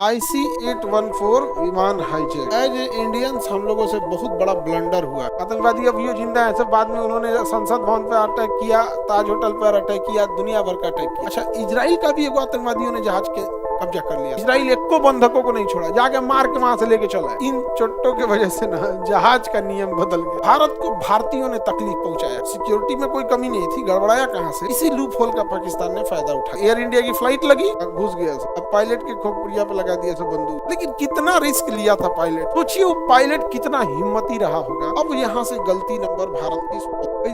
IC-814 विमान hijack. As a Indians हम लोगों से बहुत बड़ा ब्लंडर हुआ। आतंकवादी अब ये जिंदा है, सब बाद में उन्होंने संसद भवन पर अटैक किया, ताज होटल पर अटैक किया, दुनिया भर का अटैक किया। अच्छा, इजराइल का भी एक आतंकवादियों ने जहाज के कब्जा कर लिया। इजराइल एको बंधकों को नहीं छोड़ा, जाके मार के वहां से लेके चला। इन चोटों के वजह से ना जहाज का नियम बदल गया। भारत को भारतीयों ने तकलीफ पहुंचाया। सिक्योरिटी में कोई कमी नहीं थी, गड़बड़ाया कहां से? इसी लूप होल का पाकिस्तान ने फायदा उठाया। एयर इंडिया की फ्लाइट लगी, घुस गया, अब पायलट के खोपड़िया पे लगा दिया सब बंदूक। लेकिन कितना रिस्क लिया था पायलट, सोचिए वो पायलट कितना हिम्मती रहा होगा। अब यहाँ से गलती नंबर भारत की।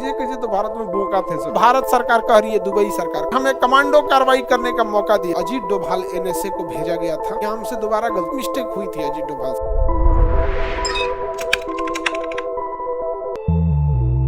कैसे तो भारत में बोका थे सब। भारत सरकार कह रही है, दुबई सरकार हमें कमांडो कार्रवाई करने का मौका दिया। अजीत डोभाल NSA को भेजा गया था, यहाँ हमसे दोबारा गलती मिस्टेक हुई थी अजीत डोभाल से।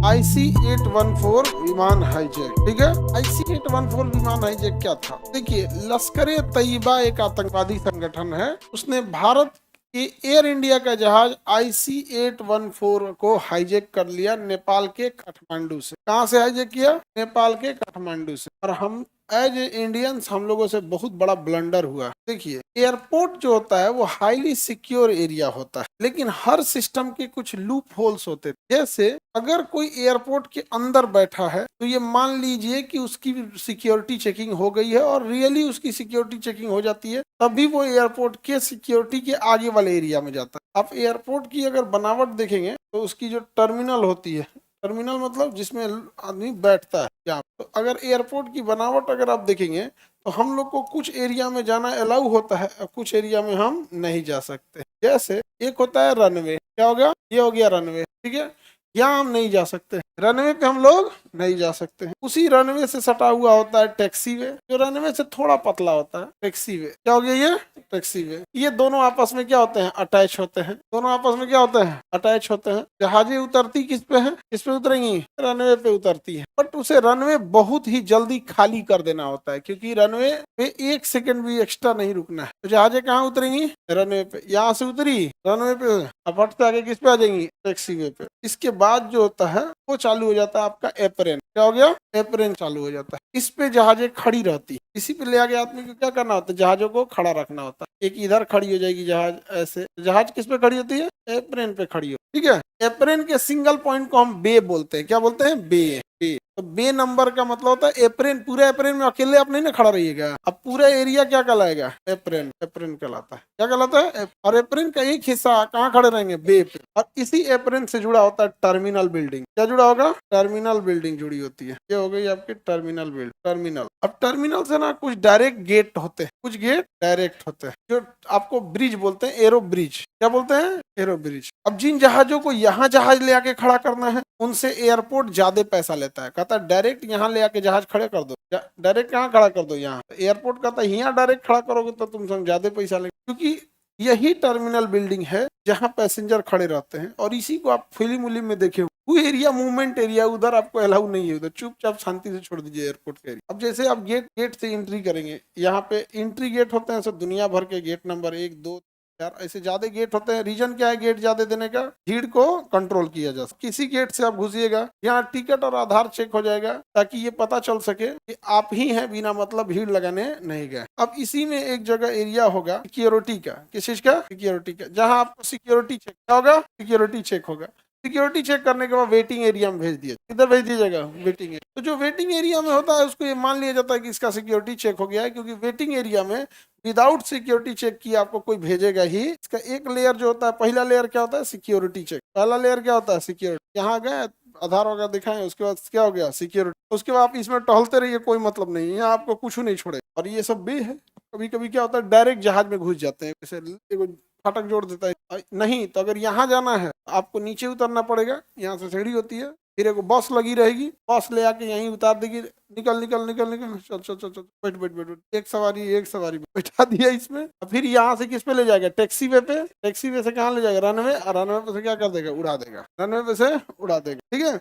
IC-814 विमान हाईजैक, ठीक है। IC-814 विमान हाईजैक क्या था? देखिए, लश्कर-ए तैयबा एक आतंकवादी संगठन है। उसने भारत कि एयर इंडिया का जहाज IC-814 को हाईजैक कर लिया नेपाल के काठमांडू से। कहां से हाईजैक किया? नेपाल के काठमांडू से। और हम एज ए इंडियंस हम लोगों से बहुत बड़ा ब्लंडर हुआ। देखिए, एयरपोर्ट जो होता है वो हाईली सिक्योर एरिया होता है, लेकिन हर सिस्टम के कुछ लूप होल्स होते हैं। जैसे अगर कोई एयरपोर्ट के अंदर बैठा है तो ये मान लीजिए कि उसकी सिक्योरिटी चेकिंग हो गई है और रियली उसकी सिक्योरिटी चेकिंग हो जाती है, तभी वो एयरपोर्ट के सिक्योरिटी के आगे वाले एरिया में जाता है। आप एयरपोर्ट की अगर बनावट देखेंगे तो उसकी जो टर्मिनल होती है, टर्मिनल मतलब जिसमें आदमी बैठता है, क्या तो अगर एयरपोर्ट की बनावट अगर आप देखेंगे तो हम लोग को कुछ एरिया में जाना अलाउ होता है और कुछ एरिया में हम नहीं जा सकते। जैसे एक होता है रनवे, क्या हो गया? ये हो गया रनवे, ठीक है। यहाँ हम नहीं जा सकते, रनवे पे हम लोग नहीं जा सकते हैं। उसी रनवे से सटा हुआ होता है टैक्सी वे, जो रनवे से थोड़ा पतला होता है, टैक्सी वे। क्या हो गया? ये टैक्सी वे। ये दोनों आपस में क्या होते हैं? अटैच होते हैं। दोनों आपस में क्या होते हैं? अटैच होते हैं। जहाजें उतरती किस पे है? किस पे उतरेंगी? रनवे पे उतरती है। बट उसे रनवे बहुत ही जल्दी खाली कर देना होता है, क्योंकि रनवे पे 1 सेकंड भी एक्स्ट्रा नहीं रुकना है। तो जहाजें कहाँ उतरेंगी? रनवे पे। यहाँ से उतरी रनवे पे, अब हट के आगे किस पे आ जाएंगी? टैक्सी वे पे। इसके बाद जो होता है वो चालू हो जाता है आपका एप्रेन। क्या हो गया? एप्रेन चालू हो जाता है। इस पे जहाजें खड़ी रहती है। इसी पे ले आगे आदमी को क्या करना होता है? जहाजों को खड़ा रखना होता है। एक इधर खड़ी हो जाएगी जहाज, ऐसे। जहाज किस पे खड़ी होती है? एप्रेन पे खड़ी हो, ठीक है। एप्रेन के सिंगल पॉइंट को हम बे बोलते हैं। क्या बोलते हैं? बे। बे तो बे नंबर का मतलब होता है एप्रेन। पूरे एप्रेन में अकेले आप नहीं ना खड़ा रहिएगा। अब पूरा एरिया क्या कहलाएगा? एप्रेन। एप्रेन कहलाता है। क्या कहलाता है? और एप्रेन का एक हिस्सा कहाँ खड़े रहेंगे? बे पे। और इसी एप्रेन से जुड़ा होता है टर्मिनल बिल्डिंग। क्या जुड़ा होगा? टर्मिनल बिल्डिंग जुड़ी होती है। ये हो गई आपकी टर्मिनल बिल्डिंग, टर्मिनल। अब टर्मिनल से ना कुछ डायरेक्ट गेट होते हैं, कुछ गेट डायरेक्ट होते हैं, जो आपको ब्रिज बोलते हैं, एरो ब्रिज। क्या बोलते हैं? Arrow bridge. अब जिन जहाजों को यहाँ जहाज ले आके खड़ा करना है, उनसे एयरपोर्ट ज्यादा पैसा लेता है। कहता है डायरेक्ट यहाँ ले आके जहाज खड़े कर दो। डायरेक्ट कहाँ खड़ा कर दो? यहाँ। एयरपोर्ट कहता है यहाँ डायरेक्ट खड़ा करोगे तो तुम संग ज्यादा पैसा लेंगे, क्योंकि यही टर्मिनल बिल्डिंग है जहाँ पैसेंजर खड़े रहते हैं। और इसी को आप फिल्म उलिम में देखे, वो एरिया मूवमेंट एरिया, उधर आपको अलाउ नहीं है। उधर चुपचाप शांति से छोड़ दीजिए एयरपोर्ट के एरिया। अब जैसे आप गेट से एंट्री करेंगे, यहाँ पे एंट्री गेट होते हैं सब दुनिया भर के। गेट नंबर 1, 2, 4 ऐसे ज्यादा गेट होते हैं। रीजन क्या है गेट ज्यादा देने का? भीड़ को कंट्रोल किया जा सके। किसी गेट से आप घुसिएगा, यहाँ टिकट और आधार चेक हो जाएगा, ताकि ये पता चल सके कि आप ही हैं, बिना मतलब भीड़ लगाने नहीं गए। अब इसी में एक जगह एरिया होगा सिक्योरिटी का। किस चीज का? सिक्योरिटी का। जहाँ आपको सिक्योरिटी चेक होगा, सिक्योरिटी चेक होगा। सिक्योरिटी चेक करने के बाद वेटिंग एरिया में भेज दिया। किधर भेज दीजिएगा? Waiting area. तो जो वेटिंग एरिया में होता है उसको ये मान लिया जाता है कि इसका सिक्योरिटी चेक हो गया है, क्योंकि वेटिंग एरिया में विदाउट सिक्योरिटी चेक किए आपको कोई भेजेगा ही। इसका एक लेयर जो होता है, पहला लेयर क्या होता है? Security check. पहला लेयर क्या होता है? सिक्योरिटी। यहाँ गए, आधार वगैरह दिखाएं, उसके बाद क्या हो गया? सिक्योरिटी। उसके बाद आप इसमें टहलते रहिए, कोई मतलब नहीं है, यहाँ आपको कुछ नहीं छोड़े। और ये सब भी है। कभी कभी क्या होता है डायरेक्ट जहाज में घुस जाते हैं, जैसे फाटक जोड़ देता है। नहीं तो अगर यहाँ जाना है आपको नीचे उतरना पड़ेगा। यहाँ से सीढ़ी होती है, फिर एक बस लगी रहेगी, बस ले आके यहीं उतार देगी। निकल निकल निकल निकल, चल चल चल चल, बैठ बैठ बैठ बैठ। एक सवारी बैठा दिया इसमें। फिर यहाँ से किस पे ले जाएगा? टैक्सी वे पे। टैक्सी वे से कहाँ ले जाएगा? रनवे। और रनवे पे से क्या कर देगा? उड़ा देगा। रनवे पे से उड़ा देगा, ठीक है।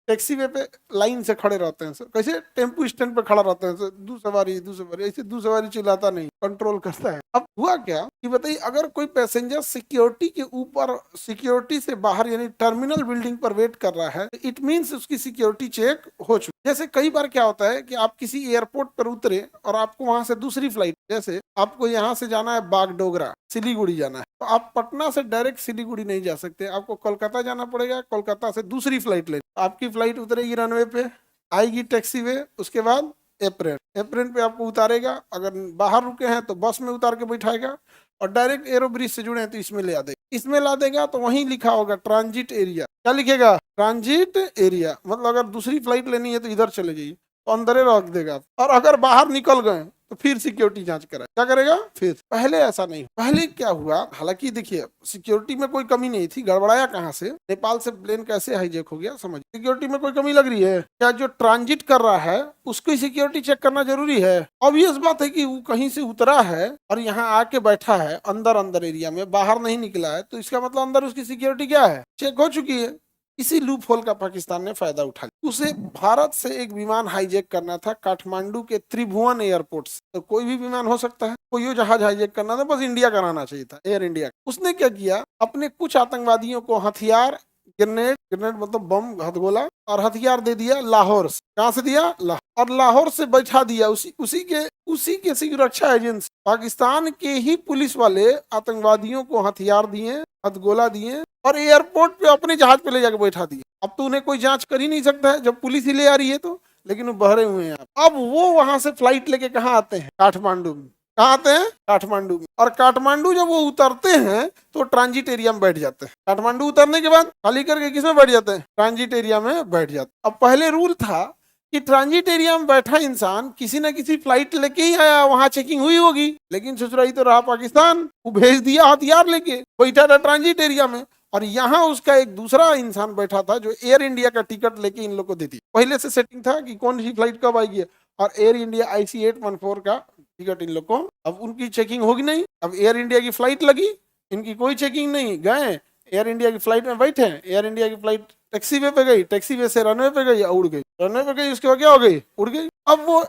टैक्सी वे पे लाइन से खड़े रहते हैं सर, कैसे टेम्पो स्टैंड पे खड़ा रहते हैं सर, दो सवारी ऐसे। दो सवारी चिल्लाता नहीं, कंट्रोल करता है। अब हुआ क्या कि बताइए, अगर कोई पैसेंजर सिक्योरिटी के ऊपर, सिक्योरिटी से बाहर यानी टर्मिनल बिल्डिंग पर वेट कर रहा है, इट मीन्स उसकी सिक्योरिटी चेक हो चुकी। जैसे कई बार क्या होता है कि आप किसी एयरपोर्ट पर उतरे और आपको वहां से दूसरी फ्लाइट, जैसे आपको यहाँ से जाना है बागडोगरा, सिलीगुड़ी जाना है, तो आप पटना से डायरेक्ट सिलीगुड़ी नहीं जा सकते, आपको कोलकाता जाना पड़ेगा, कोलकाता से दूसरी फ्लाइट लेनी, आपकी फ्लाइट उतरेगी रनवे पे, आएगी टैक्सी वे, उसके बाद एप्रेन, एप्रेन पे आपको उतारेगा, अगर बाहर रुके हैं तो बस में उतार के बैठाएगा, और डायरेक्ट एरो ब्रिज से जुड़े हैं तो इसमें ले आ देगा, इसमें ला देगा तो वहीं लिखा होगा ट्रांजिट एरिया, क्या लिखेगा, ट्रांजिट एरिया, मतलब अगर दूसरी फ्लाइट लेनी है तो इधर चले जाइए, तो अंदर ही रख देगा, और अगर बाहर निकल गए तो फिर सिक्योरिटी जांच करा, क्या करेगा फिर, पहले ऐसा नहीं, पहले क्या हुआ, हालांकि देखिए सिक्योरिटी में कोई कमी नहीं थी, गड़बड़ाया कहाँ से, नेपाल से प्लेन कैसे हाईजैक हो गया, समझ, सिक्योरिटी में कोई कमी लग रही है क्या, जो ट्रांजिट कर रहा है उसकी सिक्योरिटी चेक करना जरूरी है, ऑब्वियस बात है कि वो कहीं से उतरा है और यहाँ आके बैठा है अंदर अंदर एरिया में, बाहर नहीं निकला है, तो इसका मतलब अंदर उसकी सिक्योरिटी क्या है, चेक हो चुकी है, इसी लूप होल का पाकिस्तान ने फायदा उठा लिया, उसे भारत से एक विमान हाईजैक करना था काठमांडू के त्रिभुवन एयरपोर्ट से, तो कोई भी विमान हो सकता है, कोई जहाज हाईजैक करना था, बस इंडिया कराना चाहिए था, एयर इंडिया, उसने क्या किया, अपने कुछ आतंकवादियों को हथियार, ग्रेनेड, ग्रेनेड मतलब बम, हथगोला और हथियार दे दिया लाहौर से, कहाँ से दिया, लाहौर, और लाहौर से बैठा दिया उसी के सुरक्षा एजेंसी, पाकिस्तान के ही पुलिस वाले आतंकवादियों को हथियार दिए, हथगोला दिए, और एयरपोर्ट पे अपने जहाज पे ले जाकर बैठा दिया, अब तो उन्हें कोई जांच कर ही नहीं सकता है जब पुलिस ही ले आ रही है, तो लेकिन वो बहरे हुए हैं, अब वो वहां से फ्लाइट लेके कहाँ आते हैं, काठमांडू में, कहाँ आते हैं, काठमांडू में, और काठमांडू जब वो उतरते हैं तो ट्रांजिट एरिया में बैठ जाते हैं, काठमांडू उतरने के बाद खाली करके किसमें बैठ जाते हैं, ट्रांजिट एरिया में बैठ जाते हैं। अब पहले रूल था कि ट्रांजिट एरिया में बैठा इंसान किसी न किसी फ्लाइट लेके ही आया, वहां चेकिंग हुई होगी, लेकिन ससुराई तो रहा पाकिस्तान, वो भेज दिया हथियार लेके, बैठा था ट्रांजिट एरिया में, और यहाँ उसका एक दूसरा इंसान बैठा था जो एयर इंडिया का टिकट लेके इन लोग को देती, पहले से सेटिंग था कि कौन सी फ्लाइट कब आएगी, और एयर इंडिया IC814 का टिकट इन लोग को, अब उनकी चेकिंग होगी नहीं, अब एयर इंडिया की फ्लाइट लगी, इनकी कोई चेकिंग नहीं, गए एयर इंडिया की फ्लाइट में बैठे, एयर इंडिया की फ्लाइट टैक्सी वे पे गई, टैक्सी वे से रनवे पे गई, उड़ गई, रनवे पे गई, उसके बाद क्या हो गई, उड़ गई, अब वो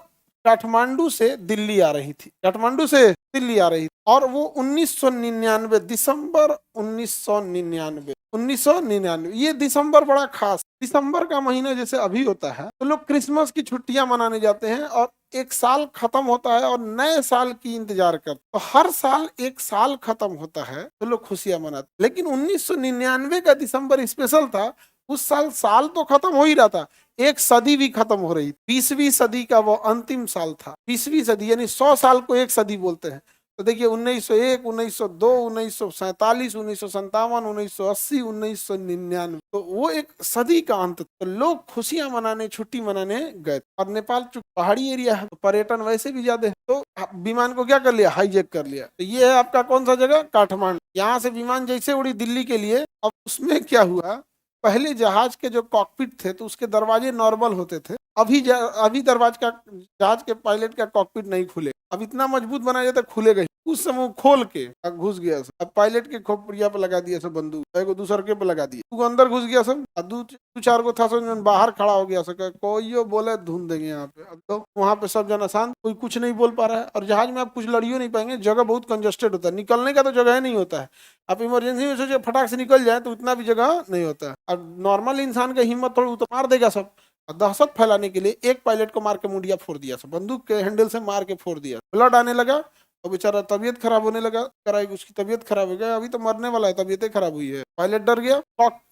काठमांडू से दिल्ली आ रही थी, काठमांडू से दिल्ली आ रही थी, और वो 1999 दिसंबर 1999 ये दिसंबर बड़ा खास, दिसंबर का महीना जैसे अभी होता है तो लोग क्रिसमस की छुट्टियां मनाने जाते हैं, और एक साल खत्म होता है और नए साल की इंतजार करते, तो हर साल एक साल खत्म होता है तो लोग खुशियां मनाते, लेकिन 1999 का दिसंबर स्पेशल था, उस साल तो खत्म हो ही रहा था, एक सदी भी खत्म हो रही, 20वीं सदी का वो अंतिम साल था, 20वीं सदी यानी 100 साल को एक सदी बोलते हैं, तो देखिए 1901, 1902, 1947, 1957, 1980, 1999, तो वो एक सदी का अंत, तो लोग खुशियां मनाने, छुट्टी मनाने गए, और नेपाल चूंकि पहाड़ी एरिया है तो पर्यटन वैसे भी ज्यादा है, तो विमान को क्या कर लिया, हाईजैक कर लिया, तो ये है आपका कौन सा जगह, काठमांडू, यहाँ से विमान जैसे उड़ी दिल्ली के लिए, अब उसमें क्या हुआ, पहले जहाज के जो कॉकपिट थे तो उसके दरवाजे नॉर्मल होते थे, अभी जहाज के पायलट का कॉकपिट नहीं खुले, अब इतना मजबूत बनाया जाता खुलेगा, उस समय वो खोल के अब घुस गया सब, अब पायलट के खोपड़िया पे लगा दिया सब बंदूक, एगो दूसरे पे लगा दिया, तू अंदर घुस गया सब, दू चार गो था सब बाहर खड़ा हो गया सब, कोई बोले धुन देंगे यहाँ पे, अब तो वहां पे सब जना शांत, कोई कुछ नहीं बोल पा रहा है, और जहाज में आप कुछ लड़ियो नहीं पाएंगे, जगह बहुत कंजस्टेड होता है, निकलने का तो जगह नहीं होता है, आप इमरजेंसी में सोचे फटाक से निकल जाए तो उतना भी जगह नहीं होता है, और नॉर्मल इंसान का हिम्मत थोड़ी तो मार देगा सब, दहशत फैलाने के लिए एक पायलट को मार के मुंडिया फोड़ दिया सब, बंदूक के हैंडल से मार के फोड़ दिया, ब्लड आने लगा, तो बेचारा तबीयत खराब होने लगा, कराएगी उसकी तबीयत खराब हो गया, अभी तो मरने वाला है, तबीयत खराब हुई है, पायलट डर गया,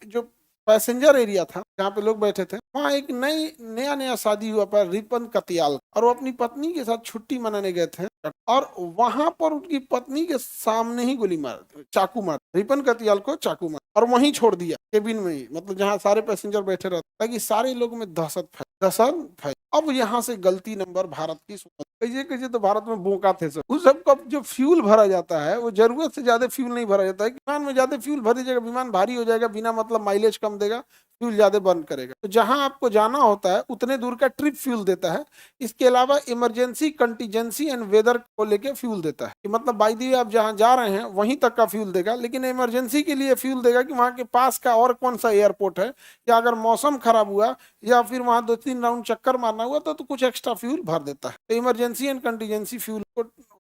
जो पैसेंजर एरिया था जहाँ पे लोग बैठे थे, वहाँ एक नया शादी हुआ पर रिपन कतियाल, और वो अपनी पत्नी के साथ छुट्टी मनाने गए थे, और वहां पर उनकी पत्नी के सामने ही गोली मार, चाकू मार, रिपन कतियाल को चाकू मार, और वहीं छोड़ दिया केबिन में ही, मतलब जहाँ सारे पैसेंजर बैठे रहते, ताकि सारे लोग में दहशत फैल। अब यहाँ से गलती नंबर भारत की, कैसे कैसे तो भारत में बोका थे सब, उस सबका जो फ्यूल भरा जाता है वो जरूरत से ज्यादा फ्यूल नहीं भरा जाता है, विमान में ज्यादा फ्यूल भर दीजिएगा विमान भारी हो जाएगा, बिना मतलब माइलेज कम देगा, फ्यूल ज्यादा बर्न करेगा, तो जहां आपको जाना होता है उतने दूर का ट्रिप फ्यूल देता है, इसके अलावा इमरजेंसी, कंटीजेंसी एंड वेदर को लेके फ्यूल देता है, कि मतलब बाई दी आप जहां जा रहे हैं वहीं तक का फ्यूल देगा, लेकिन इमरजेंसी के लिए फ्यूल देगा कि वहां के पास का और कौन सा एयरपोर्ट है, या अगर मौसम खराब हुआ या फिर वहां 2-3 राउंड चक्कर मारना हुआ तो कुछ एक्स्ट्रा फ्यूल भर देता है, तो इमरजेंसी एंड कंटीजेंसी फ्यूल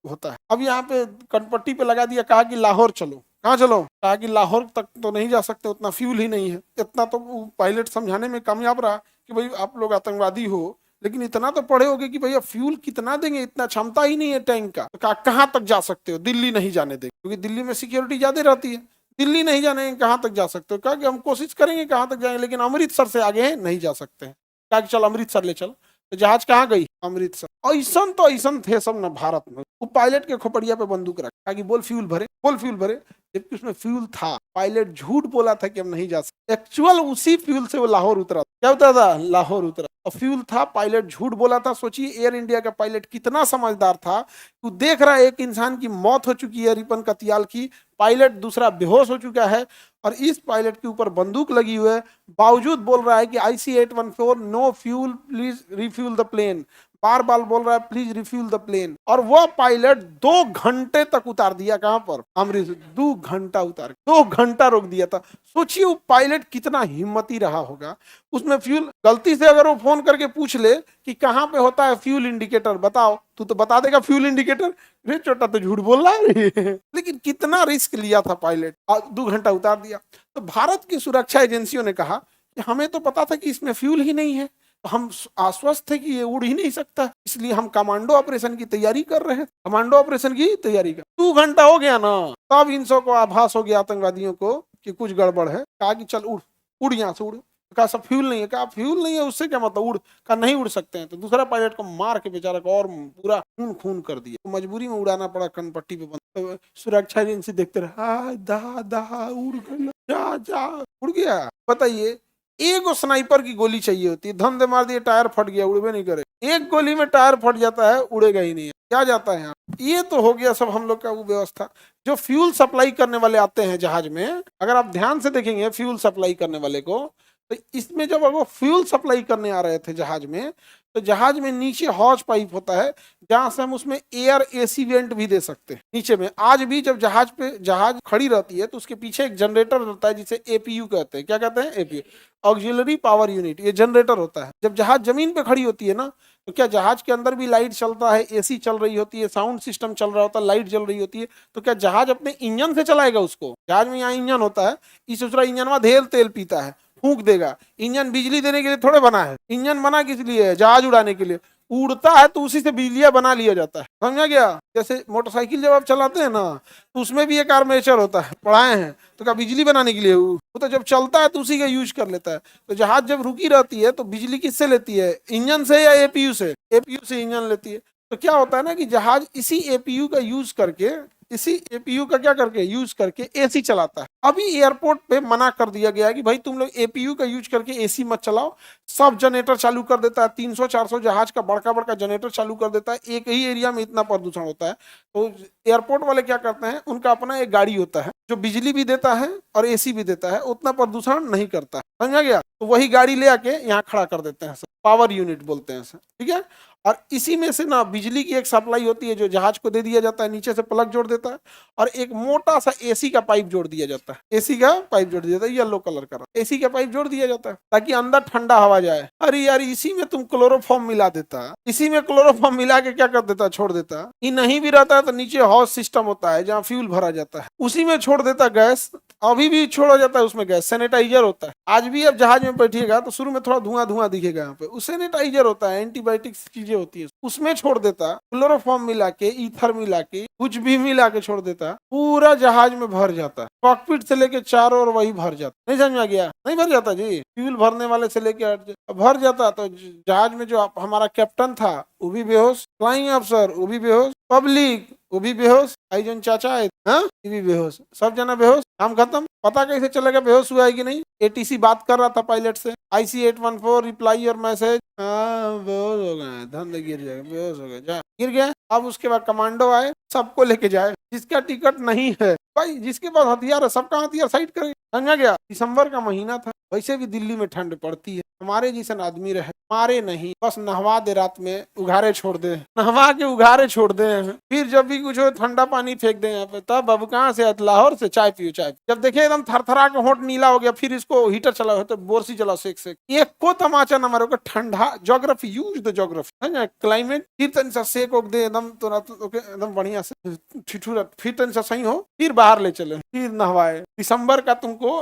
होता है। अब यहाँ पे कनपट्टी पे लगा दिया, कहा कि लाहौर चलो, कहाँ चलो, कहा कि लाहौर तक तो नहीं जा सकते, उतना फ्यूल ही नहीं है, इतना तो पायलट समझाने में कामयाब रहा कि भाई आप लोग आतंकवादी हो, लेकिन इतना तो पढ़े होगे कि भैया फ्यूल कितना देंगे, इतना क्षमता ही नहीं है टैंक का, तो कहाँ तक जा सकते हो, दिल्ली नहीं जाने देंगे क्योंकि दिल्ली में सिक्योरिटी ज्यादा रहती है, दिल्ली नहीं जाने कहाँ तक जा सकते हो, कहा कि हम कोशिश करेंगे कहाँ तक जाएंगे, लेकिन अमृतसर से आगे है नहीं जा सकते हैं, कहा कि चल अमृतसर ले चल, तो जहाज कहाँ गई, अमृतसर। ऐसन तो ऐसन थे सब ना भारत में, वो पायलट के खोपड़िया पे बंदूक रखा कि बोल फ्यूल भरे, बोल फ्यूल भरे, जबकि उसमें फ्यूल था, पायलट झूठ बोला था कि हम नहीं जा सकते, एक्चुअल उसी फ्यूल से वो लाहौर उतरा, क्या उतरा था, लाहौर उतरा, और फ्यूल था, पायलट झूठ बोला था। सोचिए एयर इंडिया का पायलट कितना समझदार था, तू देख रहा है एक इंसान की मौत हो चुकी है रिपन कतियाल की, पायलट दूसरा बेहोश हो चुका है, और इस पायलट के ऊपर बंदूक लगी हुई है, बावजूद बोल रहा है कि IC-814 no fuel please refuel the plane, बार बार बोल रहा है प्लीज रिफ्यूल द प्लेन, और वो पायलट 2 घंटे तक उतार दिया, कहां पर, अमृतसर, 2 घंटा उतार, 2 घंटा रोक दिया था। सोचिए वो पायलट कितना हिम्मती रहा होगा, उसमें फ्यूल, गलती से अगर वो फोन करके पूछ ले कि कहां पे होता है फ्यूल इंडिकेटर बताओ, तू तो बता देगा फ्यूल इंडिकेटर, रे छोटा तो झूठ बोल रहा है लेकिन कितना रिस्क लिया था पायलट, 2 घंटा उतार दिया। तो भारत की सुरक्षा एजेंसियों ने कहा कि हमें तो पता था कि इसमें फ्यूल ही नहीं है, तो हम आश्वस्त थे कि ये उड़ ही नहीं सकता, इसलिए हम कमांडो ऑपरेशन की तैयारी कर रहे हैं, कमांडो ऑपरेशन की तैयारी कर, 2 घंटा हो गया ना, तब इन सबको आभास हो गया आतंकवादियों को कि कुछ गड़बड़ है, कहा कि चल उड़, उड़ यहाँ से उड़, कहा सब फ्यूल नहीं है, कहा फ्यूल नहीं है उससे क्या मतलब उड़, कहा नहीं उड़ सकते हैं, तो दूसरा पायलट को मार के बेचारा को और पूरा खून खून कर दिया, तो मजबूरी में उड़ाना पड़ा कनपट्टी पे बंद, तो सुरक्षा एजेंसी देखते रहे, दा दा उड़ गया, जा जा उड़ गया। बताइए एक स्नाइपर की गोली चाहिए होती है, धम दे मार दिए टायर फट गया, उड़वे नहीं करे, एक गोली में टायर फट जाता है, उड़ेगा ही नहीं, क्या जाता है यहाँ। ये तो हो गया सब हम लोग का वो व्यवस्था। जो फ्यूल सप्लाई करने वाले आते हैं जहाज में, अगर आप ध्यान से देखेंगे फ्यूल सप्लाई करने वाले को, तो इसमें जब वो फ्यूल सप्लाई करने आ रहे थे जहाज में, तो जहाज में नीचे हॉज पाइप होता है जहां से हम उसमें एयर AC वेंट भी दे सकते हैं नीचे में। आज भी जब जहाज खड़ी रहती है तो उसके पीछे एक जनरेटर रहता है जिसे APU कहते हैं, क्या कहते हैं, APU, ऑक्सिलरी पावर यूनिट, ये जनरेटर होता है। जब जहाज जमीन पे खड़ी होती है ना, तो क्या जहाज के अंदर भी लाइट चलता है, AC चल रही होती है, साउंड सिस्टम चल रहा होता है, लाइट जल रही होती है, तो क्या जहाज अपने इंजन से चलाएगा उसको, जहाज में यहाँ इंजन होता है, इस दूसरा इंजन में ढेर तेल पीता है, फूंक देगा। इंजन बिजली देने के लिए थोड़े बना है, इंजन बना किस लिए है, जहाज उड़ाने के लिए, उड़ता है तो उसी से बिजलियां बना लिया जाता है, समझा गया। जैसे मोटरसाइकिल जब आप चलाते हैं ना, तो उसमें भी एक आर्मेचर होता है, पढ़ाए हैं, तो क्या बिजली बनाने के लिए, वो तो जब चलता है तो उसी का यूज कर लेता है। तो जहाज जब रुकी रहती है तो बिजली किससे लेती है, इंजन से या APU से, APU से इंजन लेती है। तो क्या होता है ना कि जहाज इसी APU का यूज करके, इसी APU का क्या करके यूज करके AC चलाता है। अभी एयरपोर्ट पे मना कर दिया गया है कि भाई तुम लोग APU का यूज करके AC मत चलाओ, सब जनरेटर चालू कर देता है, 300-400 जहाज का बड़का बड़का जनरेटर चालू कर देता है, एक ही एरिया में इतना प्रदूषण होता है। तो एयरपोर्ट वाले क्या करते हैं, उनका अपना एक गाड़ी होता है जो बिजली भी देता है और AC भी देता है, उतना प्रदूषण नहीं करता है, समझा गया। तो वही गाड़ी ले आके यहाँ खड़ा कर देते हैं, पावर यूनिट बोलते हैं, ठीक है। और इसी में से ना बिजली की एक सप्लाई होती है जो जहाज को दे दिया जाता है, नीचे से प्लग जोड़ देता है, और एक मोटा सा AC का पाइप जोड़ दिया जाता है, AC का पाइप जोड़ दिया जाता है, येलो कलर का AC का पाइप जोड़ दिया जाता है ताकि अंदर ठंडा हवा जाए। अरे यार इसी में तुम क्लोरोफॉर्म मिला देता, इसी में क्लोरोफॉर्म मिला के क्या कर देता, छोड़ देता। ये नहीं भी रहता है तो नीचे हॉज सिस्टम होता है जहाँ फ्यूल भरा जाता है, उसी में छोड़ देता गैस, अभी भी छोड़ा जाता है उसमें गैस, सैनिटाइजर होता है। आज भी अब जहाज में बैठिएगा तो शुरू में थोड़ा धुआं धुआं दिखेगा, यहाँ पे उस सैनिटाइजर होता है, एंटीबायोटिक चीजें होती है, उसमें छोड़ देता, क्लोरोफॉर्म मिला के, ईथर मिला के, कुछ भी मिला के छोड़ देता, पूरा जहाज में भर जाता, कॉकपिट से लेके चारों ओर वही भर जाता। नहीं समझ में गया, नहीं भर जाता जी, फ्यूल भरने वाले से लेके भर जाता। तो जहाज में जो हमारा कैप्टन था वो भी बेहोश, फ्लाइंग अफसर वो भी बेहोश, पब्लिक वो भी बेहोश, आई जन चाचा है हाँ ये भी बेहोश, सब जना बेहोश, काम खत्म। पता कैसे चलेगा बेहोश हुआ है कि नहीं, ATC बात कर रहा था पायलट से, IC-814 रिप्लाई योर मैसेज, हाँ बेहोश हो गए, धंधे गिर जाएगा, बेहोश हो गए, जा गिर गया। अब उसके बाद कमांडो आए, सबको लेके जाए, जिसका टिकट नहीं है भाई, जिसके पास हथियार है सबका हथियार साइड करें, समझा गया। दिसंबर का महीना था, वैसे भी दिल्ली में ठंड पड़ती है, हमारे जैसे आदमी रहे, मारे नहीं, बस नहवा दे, रात में उघारे छोड़ दे, नहवा के उघारे छोड़ दे, फिर जब भी कुछ हो ठंडा पानी फेंक दे यहाँ पे, तब अब कहाँ से, लाहौर से चाय पियो, चाय जब देखे एकदम थरथरा के होंठ नीला हो गया, फिर इसको हीटर चला तो बोरसी चला सेक सेक, एक को तमाचा न मारो, ठंडा ज्योग्राफी, यूज द ज्योग्राफी है ना, क्लाइमेट, फिर तन सा सेक ओक दे एकदम, तो एकदम बढ़िया से ठिठुरा, फिर तन सा सही हो, फिर बाहर ले चले, फिर नहवाए। दिसंबर का तुमको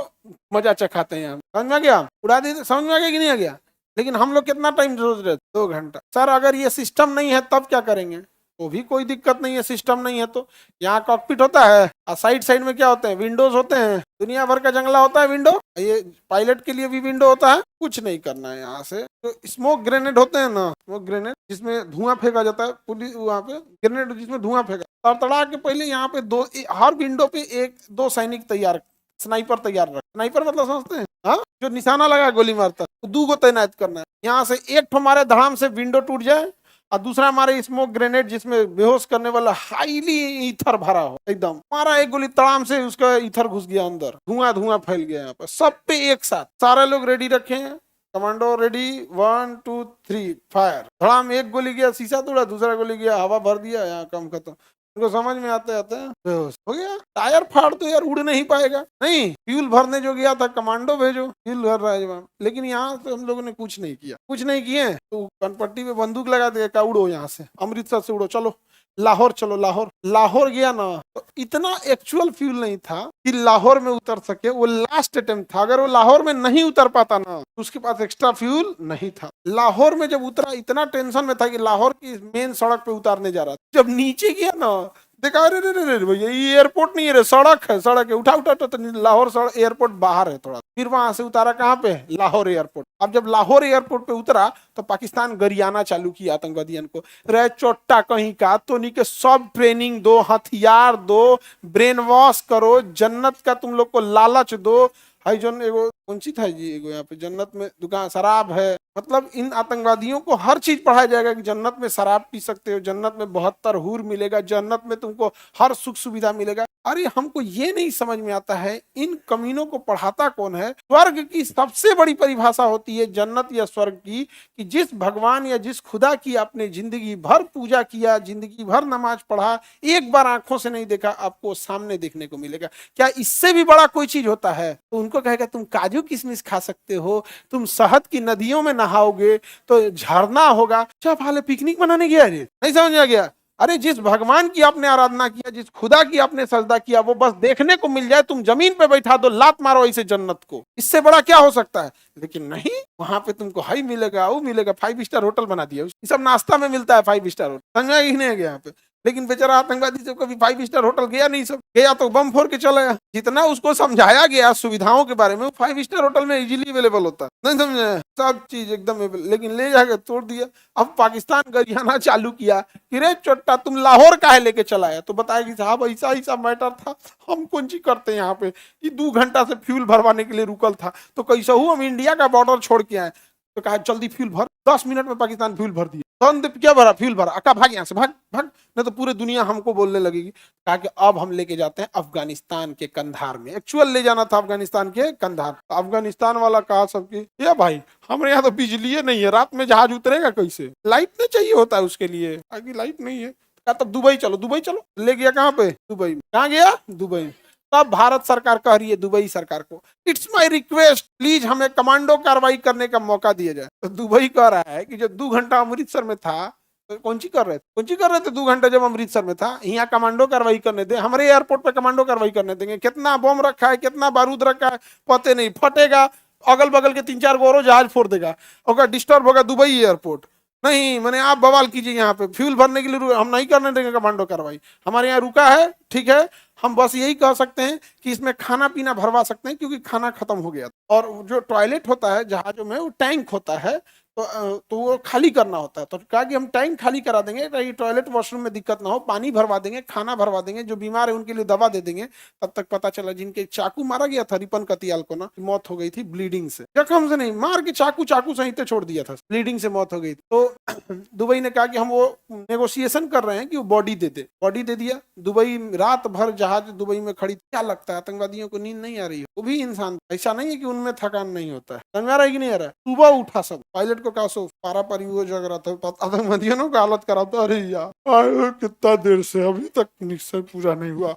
मजा चखाते हैं, समझ में आ गया, उड़ा दी, समझ में आ गया कि नहीं आ गया। लेकिन हम लोग कितना टाइम रोज रहते, 2 घंटा। सर अगर ये सिस्टम नहीं है तब क्या करेंगे? तो भी कोई दिक्कत नहीं है, सिस्टम नहीं है तो। यहाँ कॉकपिट होता है और साइड साइड में क्या होते हैं, विंडोज होते हैं, दुनिया भर का जंगला होता है विंडो, ये पायलट के लिए भी विंडो होता है। कुछ नहीं करना है यहाँ से। तो स्मोक ग्रेनेड होते हैं ना, स्मोक ग्रेनेड जिसमें धुआं फेंका जाता है, पुलिस वहाँ पे ग्रेनेड जिसमें धुआं फेंका, तड़तड़ा के पहले यहाँ पे हर विंडो पे 1-2 सैनिक तैयार, स्नाइपर तैयार रख। स्नाइपर मतलब समझते हैं? हाँ, जो निशाना लगा गोली मारता है, 2 को तैनात करना है। यहाँ से एक हमारे धड़ाम से विंडो टूट जाए और दूसरा हमारे स्मोक ग्रेनेड जिसमें बेहोश करने वाला हाईली ईथर भरा हो, एकदम मारा, एक गोली तड़ाम से उसका ईथर घुस गया अंदर, धुआं धुआं फैल गया। यहाँ पर सब पे एक साथ सारे लोग रेडी रखे हैं, कमांडो रेडी, 1 2 3 फायर, धड़ाम, एक गोली गया शीशा तोड़ा, दूसरा गोली गया हवा भर दिया, यहाँ काम खत्म। उनको समझ में आते आते बेहोश हो गया। टायर फाड़ तो यार उड़ नहीं पाएगा, नहीं फ्यूल भरने जो गया था कमांडो भेजो, फ्यूल भर रहा है जवान। लेकिन यहाँ से हम लोगों ने कुछ नहीं किया, कुछ नहीं किए तो कनपट्टी पे बंदूक लगा दिया, का उड़ो यहाँ से, अमृतसर से उड़ो, चलो लाहौर चलो। लाहौर लाहौर गया ना तो इतना एक्चुअल फ्यूल नहीं था कि लाहौर में उतर सके, वो लास्ट अटेम्प्ट था। अगर वो लाहौर में नहीं उतर पाता ना तो उसके पास एक्स्ट्रा फ्यूल नहीं था। लाहौर में जब उतरा इतना टेंशन में था कि लाहौर की मेन सड़क पे उतारने जा रहा था। जब नीचे गया ना देखा, अरे रे रे भैया ये एयरपोर्ट नहीं है रे, सड़क है, सड़क है, उठा उठा तो लाहौर एयरपोर्ट बाहर है थोड़ा। फिर वहां से उतारा कहाँ पे, लाहौर एयरपोर्ट। अब जब लाहौर एयरपोर्ट पे उतरा तो पाकिस्तान गरियाना चालू किया आतंकवादियों को, रे चोट्टा कहीं का, तो नहीं के सब ट्रेनिंग दो, हथियार दो, ब्रेन वॉश करो, जन्नत का तुम लोग को लालच दो। हाई जोन एगो कौन सी था जी, एगो यहाँ पे जन्नत में दुकान शराब है, मतलब इन आतंकवादियों को हर चीज पढ़ाया जाएगा कि जन्नत में शराब पी सकते हो, जन्नत में 72 हूर मिलेगा, जन्नत में तुमको हर सुख सुविधा मिलेगा। अरे हमको ये नहीं समझ में आता है इन कमीनों को पढ़ाता कौन है? स्वर्ग की सबसे बड़ी परिभाषा होती है जन्नत या स्वर्ग की, कि जिस भगवान या जिस खुदा की आपने जिंदगी भर पूजा किया, जिंदगी भर नमाज पढ़ा, एक बार आंखों से नहीं देखा, आपको सामने देखने को मिलेगा। क्या इससे भी बड़ा कोई चीज होता है? तो उनको कहेगा तुम काजू किशमिश खा सकते हो, तुम शहद की नदियों में नहाओगे तो झरना होगा। क्या हाल पिकनिक मनाने गया रे? नहीं समझ आ गया? अरे जिस भगवान की आपने आराधना किया, जिस खुदा की आपने सजदा किया, वो बस देखने को मिल जाए, तुम जमीन पे बैठा दो, लात मारो इसे जन्नत को, इससे बड़ा क्या हो सकता है? लेकिन नहीं, वहां पे तुमको हाई मिलेगा, वो मिलेगा, 5 स्टार होटल बना दिया, ये सब नाश्ता में मिलता है 5 स्टार होटल, समझा ही नहीं गया यहाँ पे। लेकिन बेचारा आतंकवादी से कभी 5 स्टार होटल गया नहीं, सब गया तो बम फोड़ के चला गया। जितना उसको समझाया गया सुविधाओं के बारे में, वो 5 स्टार होटल में इजीली अवेलेबल होता है, नहीं समझे, सब चीज एकदम, लेकिन ले जाकर तोड़ दिया। अब पाकिस्तान गरियाना चालू किया कि रे चोट्टा तुम लाहौर काहे लेके चलाया? तो बताया कि साहब ऐसा ऐसा मैटर था, हम कौन सी करते हैं यहाँ पे, कि 2 घंटा से फ्यूल भरवाने के लिए रुकल था, तो कैसे हूँ हम इंडिया का बॉर्डर छोड़ के आए। तो कहा जल्दी फ्यूल भर, 10 मिनट में पाकिस्तान फ्यूल भर दिया। क्या भरा? फ्यूल भरा, अका भाग यहाँ से, भाग भाग, नहीं तो पूरी दुनिया हमको बोलने लगेगी। कहा कि अब हम लेके जाते हैं अफगानिस्तान के कंधार में, एक्चुअल ले जाना था अफगानिस्तान के कंधार। अफगानिस्तान वाला कहा सबकी, ये भाई हमारे यहाँ तो बिजली नहीं है, रात में जहाज उतरेगा कैसे? लाइट नहीं चाहिए होता है उसके लिए, आगे लाइट नहीं है। कहा तब दुबई चलो, दुबई चलो, ले गया कहाँ पे? दुबई। कहाँ गया? दुबई। तब भारत सरकार कह रही है दुबई सरकार को, इट्स माय रिक्वेस्ट, प्लीज हमें कमांडो कार्रवाई करने का मौका दिया जाए। तो दुबई कह रहा है कि जब 2 घंटा अमृतसर में था तो कौन सी कर रहे थे, कौन सी कर रहे थे 2 घंटा जब अमृतसर में था, यहाँ कमांडो कार्रवाई करने दे, हमारे एयरपोर्ट पे कमांडो कार्रवाई करने देंगे? कितना बम रखा है, कितना बारूद रखा है पते नहीं, फटेगा, अगल बगल के 3-4 गोरो जहाज फोड़ देगा, और डिस्टर्ब होगा दुबई एयरपोर्ट। नहीं, मैंने आप बवाल कीजिए, यहाँ पे फ्यूल भरने के लिए हम नहीं करने देंगे कमांडो कार्रवाई, हमारे यहाँ रुका है, ठीक है। हम बस यही कह सकते हैं कि इसमें खाना पीना भरवा सकते हैं क्योंकि खाना खत्म हो गया, और जो टॉयलेट होता है जहाजों में वो टैंक होता है, तो वो खाली करना होता है। तो कहा कि हम टैंक खाली करा देंगे ताकि टॉयलेट वॉशरूम में दिक्कत ना हो, पानी भरवा देंगे, खाना भरवा देंगे, जो बीमार है उनके लिए दवा दे देंगे। तब तक पता चला जिनके चाकू मारा गया था, रिपन कतियाल को ना, मौत हो गई थी ब्लीडिंग से, जख्म से नहीं, मार के चाकू सहित छोड़ दिया था, ब्लीडिंग से मौत हो गई। तो दुबई ने कहा कि हम वो नेगोशिएशन कर रहे हैं कि वो बॉडी दे दे, बॉडी दे दिया। दुबई रात भर जहाज दुबई में खड़ी, क्या लगता है आतंकवादियों को नींद नहीं आ रही है? वो भी इंसान, ऐसा नहीं है कि उनमें थकान नहीं होता है, समझ आ रहा है कि नहीं आ रहा है? सुबह उठा सब, पायलट को कहा सो पारा पारी वो जग रहा था, आतंकवादियों का हालत खराब था। अरे यार कितना देर से अभी तक निश्चय पूरा नहीं हुआ,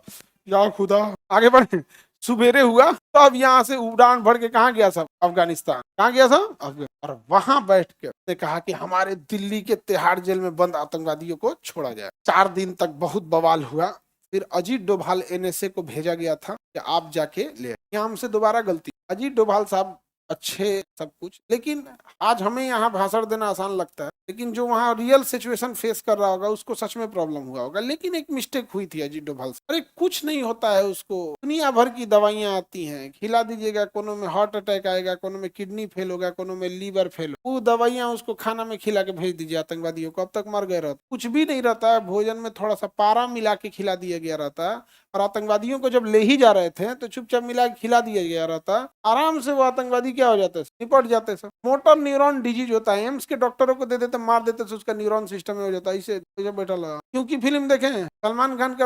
या खुदा। आगे बढ़े, सुबेरे हुआ तो अब यहाँ से उड़ान भर के कहाँ गया सब? अफगानिस्तान। कहाँ गया सब? अफगानिस्तान। और वहां बैठ के उसने कहा कि हमारे दिल्ली के तिहाड़ जेल में बंद आतंकवादियों को छोड़ा जाए। 4 दिन तक बहुत बवाल हुआ, फिर अजीत डोभाल एनएसए को भेजा गया था कि आप जाके ले। यहाँ हमसे दोबारा गलती, अजीत डोभाल साहब अच्छे सब कुछ, लेकिन आज हमें यहाँ भाषण देना आसान लगता है, लेकिन जो वहाँ रियल सिचुएशन फेस कर रहा होगा उसको सच में प्रॉब्लम हुआ होगा। लेकिन एक मिस्टेक हुई थी अजीत डोभाल से, अरे कुछ नहीं होता है उसको, दुनिया भर की दवाइयां आती हैं, खिला दीजिएगा, कोनो में हार्ट अटैक आएगा, कोनो में किडनी फेल होगा, कोनो में लीवर फेल, वो दवाइयां उसको खाना में खिला के भेज दीजिए आतंकवादियों को, अब तक मर गए रहते, कुछ भी नहीं रहता है, भोजन में थोड़ा सा पारा मिला के खिला दिया गया रहता है, और आतंकवादियों को जब ले ही जा रहे थे तो चुपचाप मिला के खिला दिया गया रहता, आराम से वो आतंकवादी क्या हो जाते, निपट जाते सर। मोटर न्यूरॉन डिजीज होता है, एम्स के डॉक्टरों को दे देते, मार देते तो उसका न्यूरॉन सिस्टम में हो जाता है, इसे बैठा लगा। क्योंकि फिल्म देखे सलमान खान का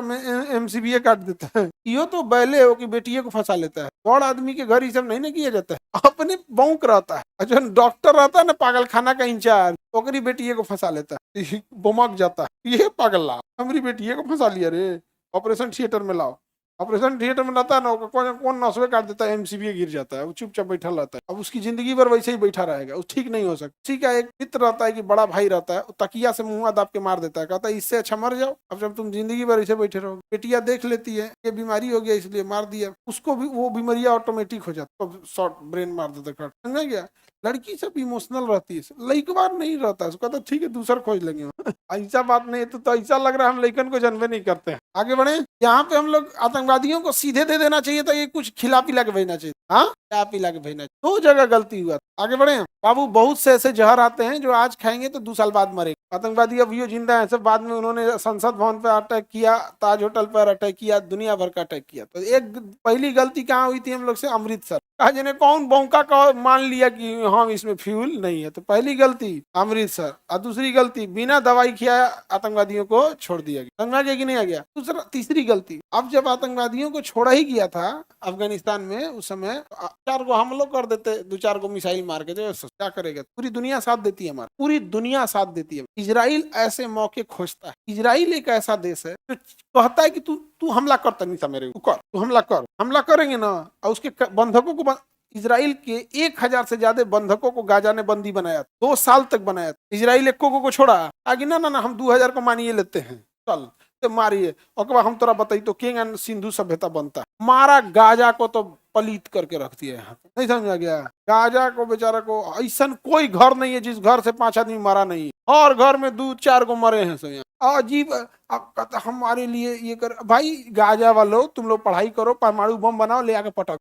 एमसीबीए काट देता है, यो तो बैले हो कि बेटिए को फंसा लेता है, बड़ आदमी के घर ये सब नहीं ना किया जाता है, अपने बौक रहता है, जो डॉक्टर रहता है ना पागल खाना का इंचार्ज, ओकरी बेटिए को फंसा लेता है, बमक जाता है, ये पागल हमारी बेटिए को फंसा लिया रे, ऑपरेशन थिएटर में लाओ, ऑपरेशन थिएटर में रहता है ना, कौन नसवे काट देता है, एमसीबी गिर जाता है, वो चुपचाप बैठा रहता है, अब उसकी जिंदगी भर वैसे ही बैठा रहेगा, वो ठीक नहीं हो सकता। उसी का एक मित्र रहता है कि बड़ा भाई रहता है, तकिया से मुंह दाब के मार देता है, कहता है इससे अच्छा मर जाओ, अब जब तुम जिंदगी भर ऐसे बैठे रहो, बेटिया देख लेती है ये बीमारी हो गया इसलिए मार दिया, उसको भी वो बीमारियां ऑटोमेटिक हो जाती, तो शॉर्ट ब्रेन मार देता, समझ गया। लड़की सब इमोशनल रहती है, लड़कवार नहीं रहता है, कहता ठीक है दूसरा खोज लेंगे, ऐसा बात नहीं तो ऐसा लग रहा है हम लड़कन को जन्मे नहीं करते हैं। आगे बढ़े, यहाँ पे हम लोग आतंकवादियों को सीधे दे देना चाहिए था, ये कुछ खिला पिला के भेजना चाहिए, हाँ खिला पिला के भेजना चाहिए, दो जगह गलती हुआ। आगे बढ़े बाबू, बहुत से ऐसे जहर आते हैं जो आज खाएंगे तो 2 साल बाद मरेंगे, आतंकवादी अब ये जिंदा है सब, बाद में उन्होंने संसद भवन पर अटैक किया, ताज होटल पर अटैक किया, दुनिया भर का अटैक किया। तो एक पहली गलती कहाँ हुई थी हम लोग से, अमृतसर, जिन्हें कौन बौका का मान लिया कि हम इसमें फ्यूल नहीं है, तो पहली गलती अमृतसर, और दूसरी गलती बिना दवाई खिलाए आतंकवादियों को छोड़ दिया गया, समझा गया कि नहीं आ गया। दूसरा तीसरी गलती, अब जब आतंकवादियों को छोड़ा ही गया था अफगानिस्तान में, उस समय 4 को हम लोग कर देते, 2-4 को मिसाइल मार के, जो क्या करेगा, पूरी दुनिया साथ देती है, हमारी पूरी दुनिया साथ देती है। इजराइल ऐसे मौके खोजता है, इजराइल एक ऐसा देश है जो कहता है कि तू हमला कर, तनिषा मेरे ऊपर तू हमला कर, हमला करेंगे ना, और उसके बंधकों को इजराइल के 1000 से ज्यादा बंधकों को गाजा ने बंदी बनाया, 2 साल तक बनाया, इजराइल एक को छोड़ा आगे, ना ना ना हम 2000 को मानिए लेते हैं, चल तो मारिए, और बाद हम तोरा बताई तो किंग एंड सिंधु सभ्यता बनता है, मारा गाजा को तो पलीत करके रख दिया यहाँ पे, नहीं समझा गया, गाजा को बेचारा को, ऐसा कोई घर नहीं है जिस घर से 5 आदमी मरा नहीं, और घर में 2-4 को मरे हैं सब यहाँ, अजीब। अब कहता हमारे लिए ये कर, भाई गाजा वालों तुम लोग पढ़ाई करो, परमाणु बम बनाओ, ले आके पटक,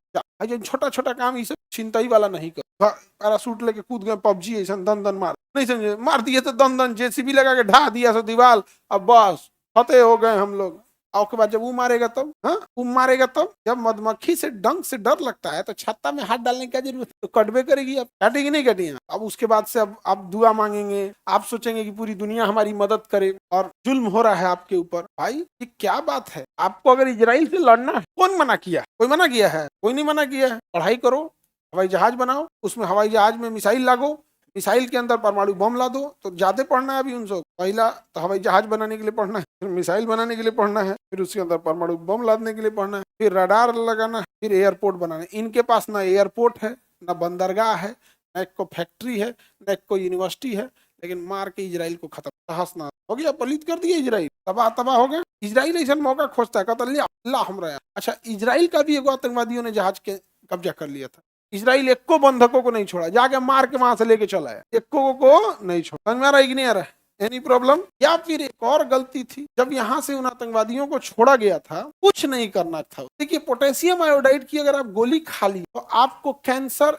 छोटा छोटा काम ये सब चिंताई वाला नहीं कर, पैरासूट लेके कूद गए पबजी ऐसा दन दन मार, नहीं समझे, मार दिए तो दन दन जेसीबी लगा के ढा दिया सो दीवार, अब बस फतेह हो गए हम लोग। और के बाद जब वो मारेगा तब, हाँ वो मारेगा तब, जब मधुमक्खी से डंक से डर लगता है तो छत्ता में हाथ डालने की जरूरत, तो कटबे करेगी, अब काटेगी नहीं काटेगी, अब उसके बाद से अब आप दुआ मांगेंगे, आप सोचेंगे कि पूरी दुनिया हमारी मदद करे, और जुल्म हो रहा है आपके ऊपर। भाई ये क्या बात है, आपको अगर इजराइल से लड़ना है, कौन मना किया, कोई मना किया है, कोई नहीं मना किया है, पढ़ाई करो, हवाई जहाज बनाओ, उसमें हवाई जहाज में मिसाइल लागो, मिसाइल के अंदर परमाणु बम ला दो, तो ज्यादा पढ़ना है अभी उनसे, पहला तो हवाई जहाज बनाने के लिए पढ़ना है, फिर मिसाइल बनाने के लिए पढ़ना है, फिर उसके अंदर परमाणु बम लादने के लिए पढ़ना है, फिर रडार लगाना है, फिर एयरपोर्ट बनाना है। इनके पास ना एयरपोर्ट है, ना बंदरगाह है, न एक को फैक्ट्री है, न एक को यूनिवर्सिटी है, लेकिन मार के इजराइल को खत्म, तहस-नहस हो गया, पलित कर दिया इजराइल, तबाह तबाह हो गया। इजराइल ऐसा मौका खोजता है, कहता अल्लाह हमरा। अच्छा, इजराइल का भी एगो आतंकवादियों ने जहाज के कब्जा कर लिया था, इजराइल एक को बंधकों को नहीं छोड़ा, जाके मार के वहां से लेके चला है, एक को नहीं छोड़ा, समझ में आ रहा है कि नहीं आ रहा है, एनी प्रॉब्लम। या फिर एक और गलती थी, जब यहाँ से उन आतंकवादियों को छोड़ा गया था, कुछ नहीं करना था। देखिए पोटेशियम आयोडाइड की अगर आप गोली खा ली तो आपको कैंसर,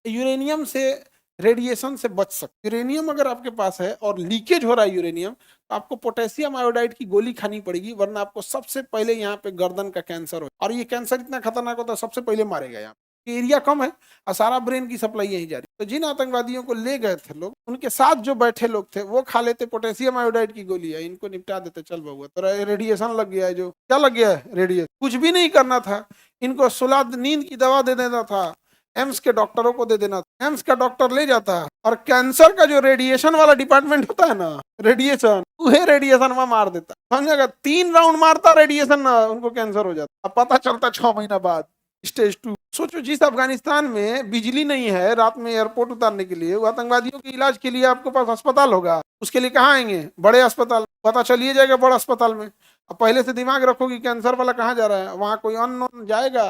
यूरेनियम से, रेडिएशन से बच सकते। यूरेनियम अगर आपके पास है और लीकेज हो रहा है यूरेनियम, तो आपको पोटेशियम आयोडाइड की गोली खानी पड़ेगी, वरना आपको सबसे पहले यहाँ पे गर्दन का कैंसर हो, और ये कैंसर इतना खतरनाक होता है सबसे पहले मारेगा। यहाँ एरिया कम है और सारा ब्रेन की सप्लाई यही जा रही। तो जिन आतंकवादियों को ले गए थे लोग, उनके साथ जो बैठे लोग थे वो खा लेते पोटेशियम आयोडाइड की गोली है, इनको निपटा देते, चल बहुआ तो रेडिएशन लग गया है, जो क्या लग गया है, रेडिएशन। कुछ भी नहीं करना था, इनको सुला नींद की दवा दे देना था, एम्स के डॉक्टरों को दे देना था, एम्स का डॉक्टर ले जाता है, और कैंसर का जो रेडिएशन वाला डिपार्टमेंट होता है ना, रेडिएशन, वह रेडिएशन में मार देता, समझेगा। 3 राउंड मारता रेडिएशन ना, उनको कैंसर हो जाता। अब पता चलता 6 महीना बाद स्टेज 2। सोचो, जिस अफगानिस्तान में बिजली नहीं है रात में एयरपोर्ट उतारने के लिए, वो आतंकवादियों के इलाज के लिए आपके पास अस्पताल होगा, उसके लिए कहाँ आएंगे, बड़े अस्पताल। पता चलिए जाएगा बड़ा अस्पताल में, अब पहले से दिमाग रखो कि कैंसर वाला कहाँ जा रहा है, वहां कोई अननोन जाएगा,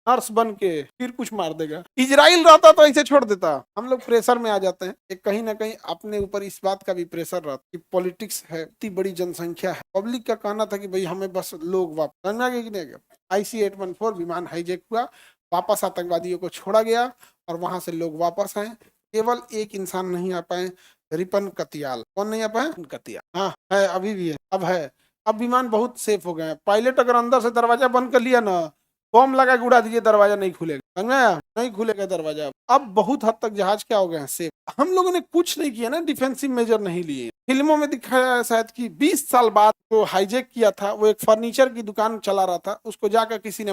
नर्स बन के फिर कुछ मार देगा। इजराइल रहता तो ऐसे छोड़ देता। हम लोग प्रेशर में आ जाते हैं, एक कहीं ना कहीं अपने ऊपर इस बात का भी प्रेशर रहता कि पॉलिटिक्स है, इतनी बड़ी जनसंख्या है, पब्लिक का कहना था कि भाई हमें बस लोग वापस समझ में आ गया कि नहीं गया। IC-814 विमान हाईजैक हुआ, वापस आतंकवादियों को छोड़ा गया और वहां से लोग वापस आए। केवल एक इंसान नहीं आ पाए, रिपन कतियाल। कौन नहीं आ पाए? कतियाल। हाँ है, अभी भी है, अब है। अब विमान बहुत सेफ हो गए हैं। पायलट अगर अंदर से दरवाजा बंद कर लिया ना, बम लगा के उड़ा दीजिए, दरवाजा नहीं खुलेगा। समझ में आया? नहीं खुलेगा दरवाजा। अब बहुत हद तक जहाज क्या हो गए हैं, सेफ। हम लोगों ने कुछ नहीं किया ना, डिफेंसिव मेजर नहीं लिए। फिल्मों में दिखाया है शायद कि 20 साल बाद वो हाईजैक किया था, वो एक फर्नीचर की दुकान चला रहा था, उसको जाकर किसी ने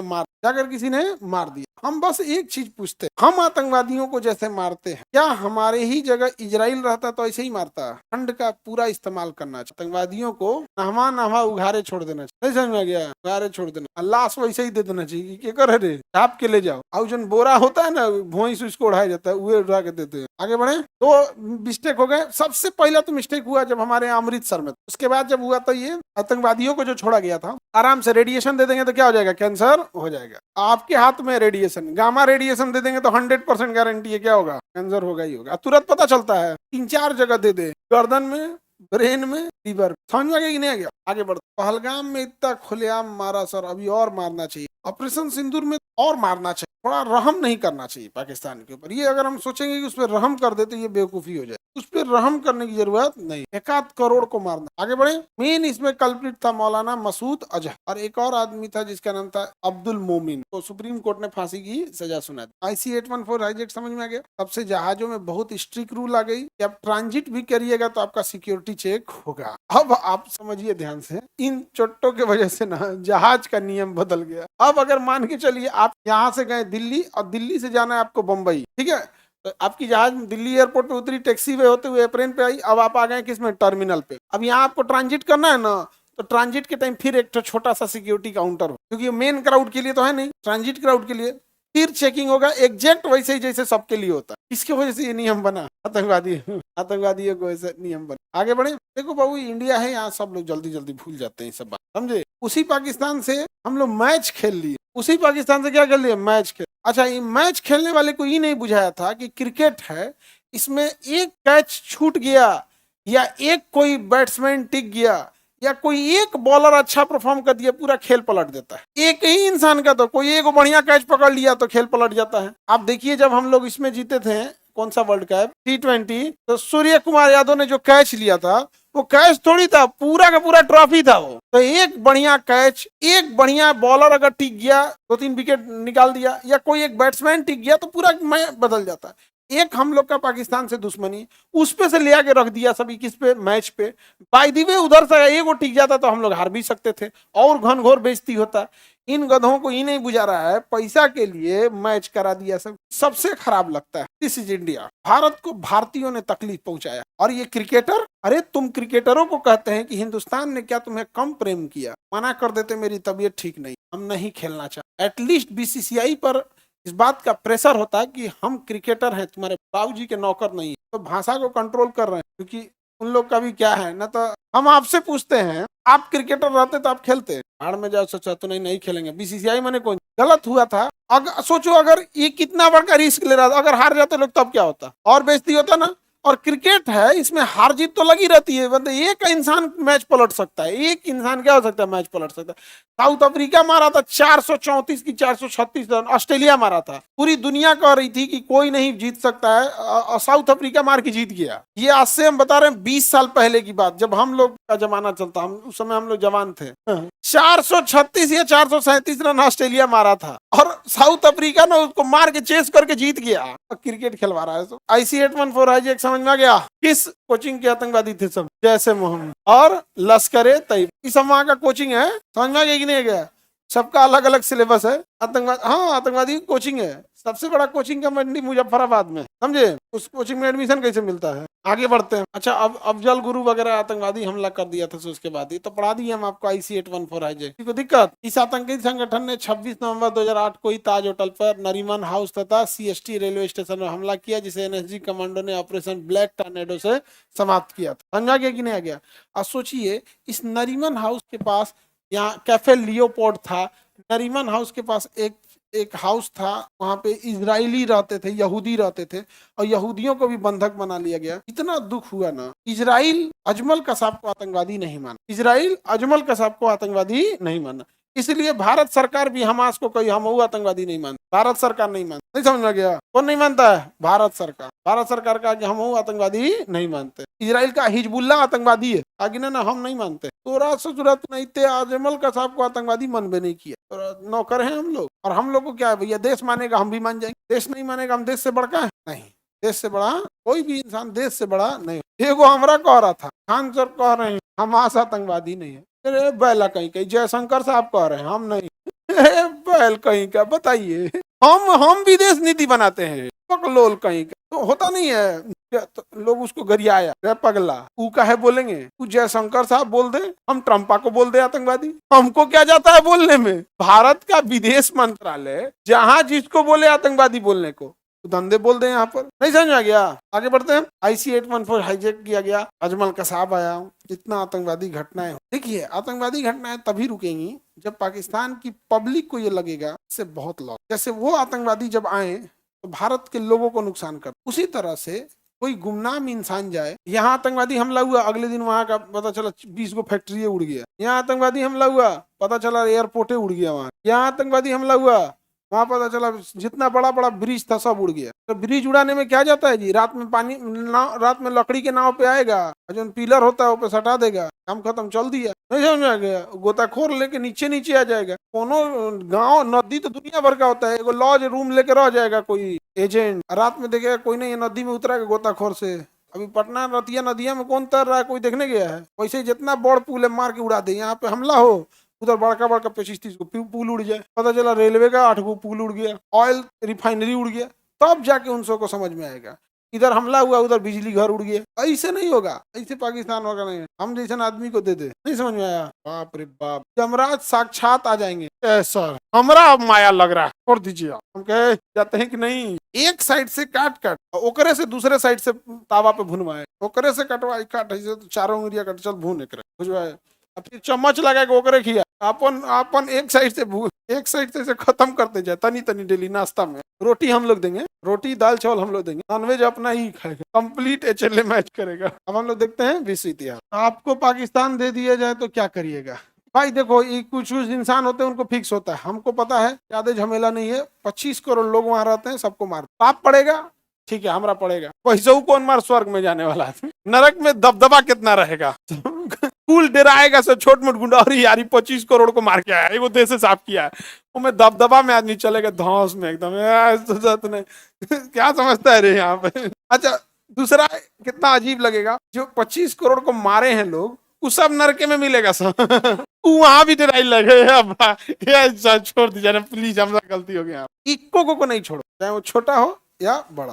मार दिया। हम बस एक चीज पूछते, हम आतंकवादियों को जैसे मारते हैं, क्या हमारे ही जगह इजराइल रहता तो ऐसे ही मारता? फंड का पूरा इस्तेमाल करना चाहिए, आतंकवादियों को नहवा नहवा उघारे छोड़ देना चाहिए। नहीं समझ में गया? उघारे छोड़ देना, लाश वैसे ही दे देना चाहिए कि कर रे ढाप के ले जाओ। और जो बोरा होता है ना, भोई से उसको उड़ाया जाता है, वो उड़ा के देते हैं। आगे बढ़े तो मिस्टेक हो गए। सबसे पहला तो मिस्टेक हुआ जब हमारे अमृतसर में, उसके बाद जब हुआ तो ये आतंकवादियों को जो छोड़ा गया था, आराम से रेडिएशन दे देंगे तो क्या हो जाएगा? कैंसर हो जाएगा। आपके हाथ में रेडिएशन, गामा रेडिएशन दे देंगे तो 100% गारंटी है, क्या होगा? कैंसर होगा ही होगा। तुरंत पता चलता है। 3-4 जगह दे दे, गर्दन में, ब्रेन में, लीवर। समझ में आ गया कि नहीं आ गया? आगे बढ़। पहलगाम में इतना खुलेआम मारा सर, अभी और मारना चाहिए। ऑपरेशन सिंदूर में और मारना चाहिए, थोड़ा रहम नहीं करना चाहिए पाकिस्तान के ऊपर। ये अगर हम सोचेंगे कि उस पर रहम कर दे तो ये बेवकूफी हो जाए। उस पर रहम करने की जरूरत नहीं, 1-8 करोड़ को मारना। आगे बढ़े। मेन इसमें कल्प्रिट था मौलाना मसूद अजहर, और एक और आदमी था जिसका नाम था अब्दुल मोमिन, तो सुप्रीम कोर्ट ने फांसी की सजा सुना दी। IC-814 हाईजैक समझ में आ गया। तब से जहाजों में बहुत स्ट्रिक्ट रूल आ गई कि आप ट्रांजिट भी करिएगा तो आपका सिक्योरिटी चेक होगा। अब आप समझिए ध्यान से, इन चोटों की वजह से ना जहाज का नियम बदल गया। अब अगर मान के चलिए आप यहाँ से गए दिल्ली, और दिल्ली से जाना है आपको बंबई, ठीक है, तो आपकी जहाज दिल्ली एयरपोर्ट पे उतरी, टैक्सी वे होते हुए एयरप्लेन पे आई, अब आप आ गए किसमें? टर्मिनल पे। अब यहाँ आपको ट्रांजिट करना है ना, तो ट्रांजिट के टाइम फिर एक तो छोटा सा सिक्योरिटी काउंटर हो, क्योंकि मेन क्राउड के लिए तो है नहीं, ट्रांजिट क्राउड के लिए फिर चेकिंग होगा, एग्जैक्ट वैसे ही जैसे सबके लिए होता है। इसकी वजह से ये नियम बना, आतंकवादियों को ऐसे नियम बना। आगे बढ़े। देखो बाबू, इंडिया है, यहाँ सब लोग जल्दी जल्दी भूल जाते हैं सब बात, समझे? उसी पाकिस्तान से हम लोग मैच खेल लिए, उसी पाकिस्तान से क्या कर लिए? मैच खेल। अच्छा, ये मैच खेलने वाले को ये नहीं बुझाया था कि क्रिकेट है, इसमें एक कैच छूट गया, या एक कोई बैट्समैन टिक गया, या कोई एक बॉलर अच्छा परफॉर्म कर दिया, पूरा खेल पलट देता है। एक ही इंसान का तो कोई एक बढ़िया कैच पकड़ लिया तो खेल पलट जाता है। आप देखिए, जब हम लोग इसमें जीते थे, कौन सा वर्ल्ड कप? T20, तो सूर्य कुमार यादव ने जो कैच लिया था, वो कैच थोड़ी था, पूरा का पूरा ट्रॉफी था वो। तो एक बढ़िया कैच, एक बढ़िया बॉलर अगर टिक गया, 2-3 विकेट निकाल दिया, या कोई एक बैट्समैन टिक गया, तो पूरा मैच बदल जाता है। एक हम लोग का पाकिस्तान से दुश्मनी, उस पे से ले आके रख दिया सभी, किस पे? मैच पे। बाय द वे, उधर से एक वो टिक जाता तो हम लोग हार भी सकते थे, और घनघोर बेइज्जती होता। इन गधों को ये नहीं बुझा रहा है, पैसा के लिए मैच करा दिया सब। सबसे खराब लगता है, दिस इज इंडिया। भारत को भारतीयों ने तकलीफ पहुंचाया, और ये क्रिकेटर, अरे तुम क्रिकेटरों को कहते हैं कि हिंदुस्तान ने क्या तुम्हें कम प्रेम किया? मना कर देते, मेरी तबीयत ठीक नहीं, हम नहीं खेलना चाहते। एटलीस्ट BCCI पर इस बात का प्रेशर होता है कि हम क्रिकेटर हैं, तुम्हारे बाबूजी के नौकर नहीं है, तो भाषा को कंट्रोल कर रहे हैं। क्योंकि उन लोग का भी क्या है ना, तो हम आपसे पूछते हैं, आप क्रिकेटर रहते तो आप खेलते? भाड़ में जाओ, सोचा तो नहीं खेलेंगे। BCCI मैंने कौन गलत हुआ था? अगर सोचो, अगर ये कितना बड़ा रिस्क ले रहा था, अगर हार जाते लोग तब क्या होता? और बेइज्जती होता ना। और क्रिकेट है, इसमें हार जीत तो लगी रहती है, मतलब एक इंसान मैच पलट सकता है, एक इंसान क्या हो सकता है? मैच पलट सकता है। साउथ अफ्रीका मारा था 434 की 436 रन, ऑस्ट्रेलिया मारा था, पूरी दुनिया कह रही थी कि कोई नहीं जीत सकता है, साउथ अफ्रीका मार के जीत गया। ये आज से हम बता रहे हैं 20 साल पहले की बात, जब हम लोग का जमाना चलता, हम उस समय हम लोग जवान थे। 436 या 437 रन ऑस्ट्रेलिया मारा था, और साउथ अफ्रीका ने उसको मार के चेस करके जीत गया। क्रिकेट खिलवा रहा है। IC-814 हाईजैक समझ में आ गया? किस कोचिंग के आतंकवादी थे सब? जैसे मोहम्मद और लश्कर-ए-तैयबा, इस सब वहां का कोचिंग है। समझ में आ गया कि नहीं गया? सबका अलग अलग सिलेबस है। आतंकवाद, हाँ, आतंकवादी कोचिंग है। सबसे बड़ा कोचिंग का मंडी मुजफ्फराबाद में, समझे? उस कोचिंग में एडमिशन कैसे मिलता है? आगे बढ़ते हैं। अच्छा, अब अफजल गुरु वगैरह आतंकवादी हमला कर दिया था, उसके बाद ही तो पढ़ा दिए हम आपको IC-814 हाईजैक। कोई दिक्कत? इस आतंकी संगठन ने 26 नवंबर 2008 को ही ताज होटल पर, नरीमन हाउस तथा CST रेलवे स्टेशन में हमला किया, जिसे NSG कमांडो ने ऑपरेशन ब्लैक टॉर्नेडो से समाप्त किया था। समझा गया कि नहीं आ गया? अब सोचिए, इस नरीमन हाउस के पास यहाँ कैफे लियोपोर्ड था, नरीमन हाउस के पास एक एक हाउस था, वहां पे इजरायली रहते थे, यहूदी रहते थे, और यहूदियों को भी बंधक बना लिया गया। इतना दुख हुआ ना। इजराइल अजमल कसाब को आतंकवादी नहीं माना, इजराइल अजमल कसाब को आतंकवादी नहीं माना, इसलिए भारत सरकार भी हमास को कोई हम आतंकवादी नहीं मानता। भारत सरकार नहीं मानती, नहीं समझ में गया? कौन नहीं मानता है? भारत सरकार। भारत सरकार का कि हम आतंकवादी नहीं मानते। इजराइल का हिजबुल्ला आतंकवादी है, आगे ना हम नहीं मानते। तोरा ससुरत नहीं थे, अजमल कसाब को आतंकवादी मन भी नहीं किया। तो नौकर हैं हम लोग, और हम लोग को क्या है भैया, देश मानेगा हम भी मान जाएंगे, देश नहीं मानेगा हम देश से बड़का है नहीं। देश से बड़ा कोई भी इंसान देश से बड़ा नहीं। एगो हमरा कह रहा था, खान सर कह रहे हैं हमास आतंकवादी नहीं है। अरे बैला कहीं कहीं जयशंकर साहब कह रहे हैं हम नहीं। बैल कहीं का बताइए, हम विदेश नीति बनाते हैं, पकलोल कहीं का तो होता नहीं है। तो लोग उसको गरियाया, रे पगला ऊ का है बोलेंगे, तू जयशंकर साहब बोल दे, हम ट्रम्पा को बोल दे आतंकवादी, हमको क्या जाता है बोलने में। भारत का विदेश मंत्रालय जहां जिसको बोले आतंकवादी बोलने को, तो धंधे बोल दे यहाँ पर। नहीं समझ आ गया? आगे बढ़ते हैं। IC-814 हाईजैक किया गया, अजमल कसाब आया, इतना आतंकवादी घटनाएं। देखिए आतंकवादी घटनाएं तभी रुकेंगी जब पाकिस्तान की पब्लिक को ये लगेगा इससे बहुत लॉस। जैसे वो आतंकवादी जब आए तो भारत के लोगों को नुकसान कर, उसी तरह से कोई गुमनाम इंसान जाए, यहाँ आतंकवादी हमला हुआ, अगले दिन वहां का पता चला 20 गो फैक्ट्री उड़ गया। यहाँ आतंकवादी हमला हुआ, पता चला एयरपोर्टे उड़ गया। वहां यहाँ आतंकवादी हमला हुआ, वहां पता चला जितना बड़ा बड़ा ब्रिज था सब उड़ गया। तो ब्रिज उड़ाने में क्या जाता है जी, रात में पानी रात में लकड़ी के नाव पे आएगा, जो पिलर होता है वो पे सटा देगा, काम खत्म, चल दिया। नहीं समझ आ गया? गोताखोर लेके नीचे नीचे आ जाएगा। कोनो गांव नदी तो दुनिया भर का होता है, एगो लॉज रूम लेके रह जाएगा कोई एजेंट, रात में देखेगा कोई नहीं, नदी में उतरेगा गोताखोर से। अभी पटना रतिया नदिया में कौन तैर रहा है, कोई देखने गया है? वैसे जितना बड़ पुल है मार के उड़ा दे। यहाँ पे हमला हो, उधर बड़का बड़का 25-30 को पुल उड़ जाए, पता चला रेलवे का 8 गो पुल उड़ गया, ऑयल रिफाइनरी उड़ गया, तब जाके उन सबको समझ में आएगा। इधर हमला हुआ, उधर बिजली घर उड़ गया। ऐसे नहीं होगा, ऐसे पाकिस्तान होगा नहीं। हम जैसे आदमी को दे दे, नहीं समझ में आया? बाप रे बाप, यमराज साक्षात आ जाएंगे। सर हमारा अब माया लग रहा है, छोड़ दीजिए। हम कहे जाते हैं कि नहीं, एक साइड से काट ओकरे से दूसरे साइड से तावा पे भुनवाए, ओकरे से कटवाई काट, तो चारों उंगलिया कट, चल भून एक भुजवाए, फिर चम्मच लगा के ओकरे खिया। अपन एक साइड से खत्म करते जाए, तनी तनी डेली नाश्ता में। रोटी हम लोग देंगे, रोटी दाल चावल हम लोग देंगे, नॉनवेज अपना ही खाएगा, कंप्लीट HLA मैच करेगा। अब हम लोग देखते हैं विश्व इतिहास। आपको पाकिस्तान दे दिया जाए तो क्या करिएगा? भाई देखो, कुछ इंसान होते हैं उनको फिक्स होता है, हमको पता है ज्यादा झमेला नहीं है, 25 करोड़ लोग वहां रहते हैं, सबको मार। पाप पड़ेगा, ठीक है, हमरा पड़ेगा। वैसे कौन मार स्वर्ग में जाने वाला है? नरक में दबदबा कितना रहेगा? फूल डराएगा से छोट मोट गुंडा, और यारी 25 करोड़ को मार के आया, वो देश से साफ किया है, वो दबदबा में आदमी चलेगा धौस में एकदम। क्या समझता है रे यहाँ पे? अच्छा, दूसरा कितना अजीब लगेगा, जो 25 करोड़ को मारे हैं लोग, वो सब नरके में मिलेगा सब। वहां भी डराई लगे, छोड़ दीजिए ना प्लीज, हमारा गलती हो गया। इक्को को नहीं छोड़ो, चाहे वो छोटा हो या बड़ा।